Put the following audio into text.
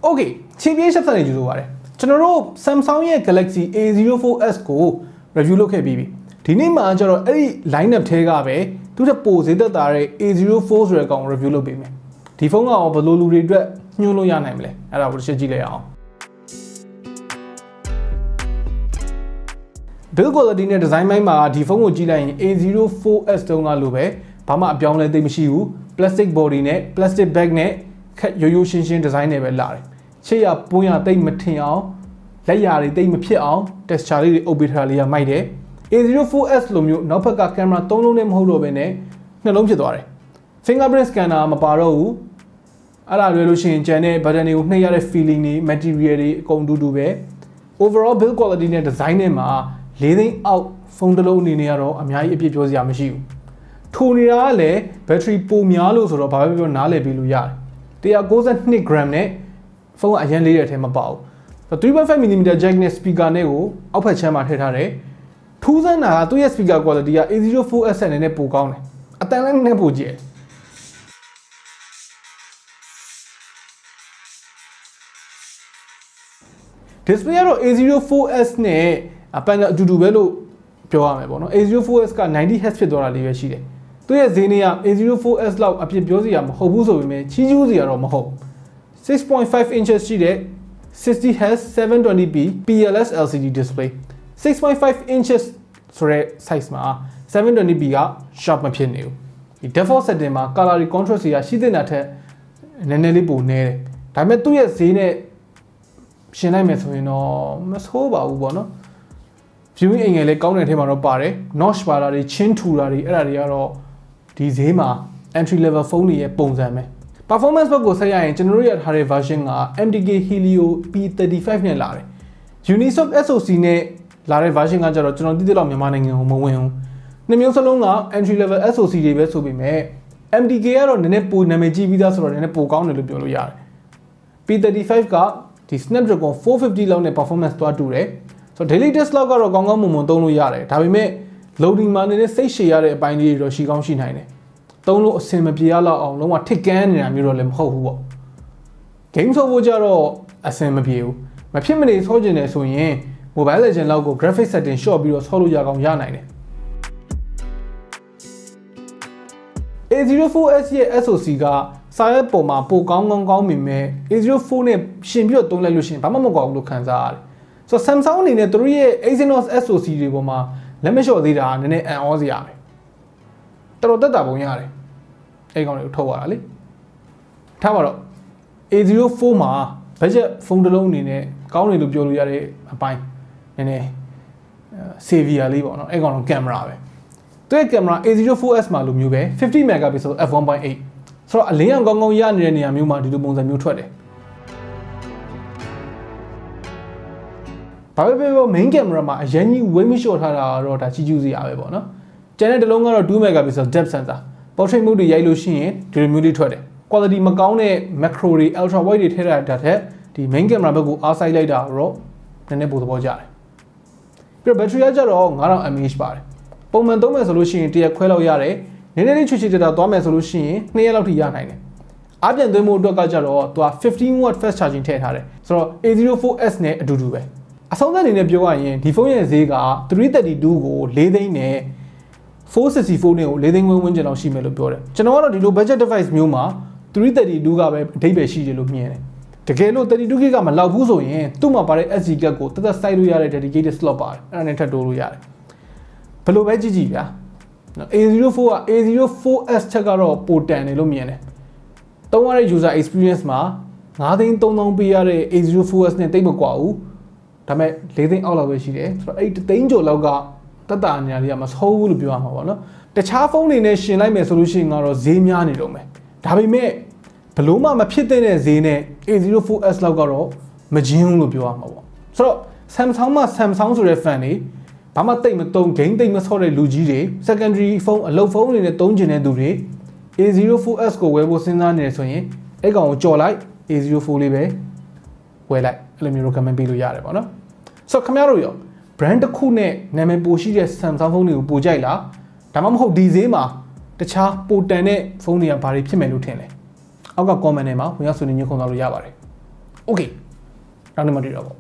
Okay TBH Labs နေကြည့်လို့ပါတယ်ကျွန်တော်တို့ Samsung ရဲ့ Galaxy A04s ကို review လုပ်ခဲ့ပြီးပြီဒီနေ့မှာကျတော့အဲ့ဒီ lineup ထဲကပဲသူတို့ပိုဈေးသက်သာတဲ့ A04 ဆိုတဲ့ကောင် review လုပ်ပေးမယ်ဒီဖုန်းကဘယ်လိုလူတွေအတွက်ညှို့လို့ရနိုင်မလဲအဲ့ဒါကိုတစ်ချက်ကြည့်လိုက်အောင် build quality နဲ့ design ပိုင်းမှာဒီဖုန်းကိုကြည့်လိုက်ရင် A04s တုန်းကလိုပဲဘာမှအပြောင်းလဲသိမရှိဘူး plastic body နဲ့ plastic bag နဲ့ရိုးရိုးရှင်းရှင်း design နဲ့ပဲလာတယ်ချစ်ရပွန်းရတိတ်မထင်အောင်လက်ရာတွေတိတ်မဖြစ်အောင် texture လေးတွေအုပ်ပေးထားလေးရမိုက်တယ် A04s လိုမျိုးနောက်ဘက်ကကင်မရာ3လုံးနဲ့မဟုတ်တော့ဘဲနဲ့နှလုံးဖြစ်သွားတယ် fingerprint scanner မပါတော့ဘူးအဲ့ဒါလွယ်လို့ရှိရင်ကျန်တဲ့ button တွေကိုနှိပ်ရတဲ့ feeling တွေ material တွေအကုန်တူပဲ overall build quality နဲ့ design နဲ့မှာ4သိန်းအောက်ဖုန်းတစ်လုံးအနေနဲ့ကတော့အများကြီးအပြည့်ပြောစရာမရှိဘူးထိုနေတာကလည်း battery ပိုများလို့ဆိုတော့ဘာပဲပြောနားလည်ပြီးလို့ရတယ်192 gram နဲ့ဖုန်းကအရင်လေးတဲ့အထဲမှာပါဘူး 3.5mm jack နဲ့ speaker နဲ့ကိုအောက်ဖက်ချမ်းမှာထည့်ထားတယ်ထူးဆန်းတာကသူ့ရဲ့ speaker quality က A04s နဲ့ပိုကောင်းတယ်အတန်လည်းနည်းပိုကျယ် display ကတော့ A04s နဲ့အပန်အတူတူပဲလို့ပြောရမယ်ပေါ့နော် A04s က 90Hz ဖြစ်သွားတာလေးပဲရှိတယ်သူ့ရဲ့ဈေးနှုန်းက A04s လောက်အပြည့်ပြောစရာမဟုတ်ဘူးဆိုပေမဲ့ချီးကျူးစရာတော့မဟုတ် 6.5 inches ရှိတဲ့ 60Hz 720p PLS LCD display 6.5 inches ဆိုတဲ့ size မှာ 720p က sharp မဖြစ်နေဘူးဒီ default setting မှာ color contrast တွေကရှိတဲ့နာထက်နည်းနည်းလေးပိုနေတယ်ဒါပေမဲ့သူ့ရဲ့ဈေးနဲ့ရှင်းလိုက်မယ်ဆိုရင်တော့မဆိုးပါဘူးပေါ့နော် viewing angle လေးကောင်းတဲ့အထက်မှာတော့ပါတယ် notch ပါတာတွေချင်းထူတာတွေအဲ့ဒါတွေကတော့ဒီဈေးမှာ entry level phone တွေရဲ့ပုံစံပဲ performance ဘက်ကိုဆက်ရရင်ကျွန်တော်တို့ရထားတဲ့ version က MTK Helio P35 နဲ့လာတယ် Unisoc SoC နဲ့လာတဲ့ version ကကျတော့ကျွန်တော်တိတိလောက်မြန်မာနိုင်ငံကိုမဝင်ဘူးနှစ်မျိုးစလုံးက entry level SoC တွေပဲဆိုပေမဲ့ MTK ကတော့နည်းနည်းပိုနာမည်ကြီးပြီးသားဆိုတော့နည်းနည်းပိုကောင်းတယ်လို့ပြောလို့ရတယ် P35 ကဒီ Snapdragon 450 လောက်နဲ့ performance တွားတူတယ်ဆိုတော့ daily test လောက်ကတော့ကောင်းကောင်းမွန်မွန်သုံးလို့ရတယ်ဒါပေမဲ့ loading မှာနည်းနည်းစိတ်ရှည်ရတဲ့အပိုင်းလေးတွေတော့ရှိကောင်းရှိနိုင်တယ်သုံးလို့အဆင်မပြေရလောက်အောင်လုံးဝထစ်ကန်းနေတာမျိုးတော့လည်းမဟုတ်ဘူးပေါ့ game ဆိုဖို့ကြတော့အဆင်မပြေဘူးမဖြစ်မနေဆောကျင်တယ်ဆိုရင် mobile legend လောက်ကို graphic setting ရှော့ပြီးတော့ဆောလို့ရကောင်းရနိုင်တယ် A04s ရဲ့ SoC ကစာရွက်ပေါ်မှာပိုကောင်းပေမဲ့ A04 နဲ့ရှင်ပြီးတော့သုံးလိုက်လို့ရှိရင်ဘာမှမကောင်းဘူးလို့ခံစားရတယ်ဆိုတော့ Samsung အနေနဲ့သူတို့ရဲ့ Exynos SoC တွေပေါ်မှာလက်မလျှော့သေးတာနည်းနည်းအံ့ဩစရာပဲတော်တက်တာပုံရတယ်အဲ့ကောင်တွေကိုထုတ်ရတာလေထားပါတော့ A04 မှာ budget ဖုန်းတစ်လုံးအနေနဲ့ကောင်းတယ်လို့ပြောလို့ရတဲ့အပိုင်းနည်းနည်း savior လေးပေါ့နော်အဲ့ကောင်တော့ကင်မရာပဲသူရဲ့ကင်မရာ A04s မှာလိုမျိုးပဲ50 megapixel f1.8 ဆိုတော့အလင်းအောင်ကောင်းကောင်းရနေတဲ့နေရာမျိုးမှာဒီလိုပုံစံမျိုးထွက်တယ်ဘာပဲပြော main camera မှာအရင်ကြီး weight မလျှော့ထားတာတော့ဒါကြီးကျူးစရာပဲပေါ့နော်ကျန်တဲ့တစ်လုံးကတော့2 megapixel depth sensor portrait mode တွေရိုက်လို့ရှိရင်ဒီလိုမျိုးလေးထွက်တယ် quality မကောင်းတဲ့ macro တွေ ultra wide တွေထည့်ထားတာထက်ဒီ main camera ဘက်ကိုအားစိုက်လိုက်တာတော့နည်းနည်းပိုသဘောကျတယ်ပြီးတော့ battery ကကျတော့ 5000 mAh ပါတယ်ပုံမှန်သုံးမယ်ဆိုလို့ရှိရင်100ခွဲလောက်ရတယ်နည်းနည်းလေးချွတ်ချွတ်တာသွားမယ်ဆိုလို့ရှိရင်2ရက်လောက်ထိရနိုင်တယ်အားပြန်သွင်းမှုအတွက်ကကျတော့သူက 15W fast charging ထည့်ထားတယ်ဆိုတော့ A04s နဲ့အတူတူပဲအဆုံးသတ်အနေနဲ့ပြောရရင်ဒီဖုန်းရဲ့ဈေးက332ကို4သိန်းနဲ့464နဲ့ကို4သိန်းဝန်းကျင်လောက်ရှိမယ်လို့ပြောတယ်ကျွန်တော်ကတော့ဒီလို budget device မျိုးမှာ332ကပဲအဓိပ္ပာယ်ရှိတယ်လို့မြင်တယ်တကယ်လို့ 32GB ကမလောက်ဘူးဆိုရင်သူ့မှာပါတဲ့ SD card ကိုတက်စိုက်လို့ရတဲ့ dedicated slot ပါတယ်အဲ့ဒါနဲ့ထပ်တိုးလို့ရတယ်ဘယ်လိုပဲကြည့်ဗျာ A04 က A04s ချက်ကတော့ပိုတန်တယ်လို့မြင်တယ်သုံးရတဲ့ user experience မှာ9,300ပေးရတဲ့ A04s နဲ့တိတ်မကွာဘူးဒါပေမဲ့4သိန်းအောက်လောက်ပဲရှိတယ်ဆိုတော့အဲ့3သိန်းကျော်လောက်ကတက်တာနေရာလေးကမဆိုးဘူးလို့ပြောရမှာပေါ့နော်တခြားဖုန်းတွေနဲ့ရှင်လိုက်မယ်ဆိုလို့ရှိရင်ကတော့ဈေးများနေတော့မယ်ဒါပေမဲ့ဘလို့မှမဖြစ်တဲ့ဈေးနဲ့ A04s လောက်ကတော့မကျင်းဘူးလို့ပြောရမှာပေါ့ဆိုတော့ Samsung မှာ Samsung ဆိုတဲ့ fan တွေဘာမှတိတ်မသုံး game တိတ်မဆော့တဲ့လူကြီးတွေ secondary phone အလုပ်ဖုန်းတွေနဲ့သုံးကျင်တဲ့သူတွေ A04s ကိုဝယ်ဖို့စဉ်းစားနေတယ်ဆိုရင်အဲ့ကောင်ကိုကြော်လိုက် A04 လေးပဲဝယ်လိုက်အဲ့လိုမျိုး recommend ပေးလို့ရတယ်ပေါ့နော်ဆိုတော့ခင်ဗျားတို့ရော brand တစ်ခုနဲ့နာမည်ပိုရှိတဲ့ Samsung ဖုန်းတွေကိုပိုကြိုက်လားဒါမှမဟုတ်ဒီဈေးမှာတခြားပိုတန်တဲ့ဖုန်းတွေကဘာတွေဖြစ်မယ်လို့ထင်လဲအောက်က comment ထဲမှာဝင်ရောက်ဆွေးနွေးညှိနှိုင်းလို့ရပါတယ် okay နောက်နေ့မှတွေ့တော့ပေါ့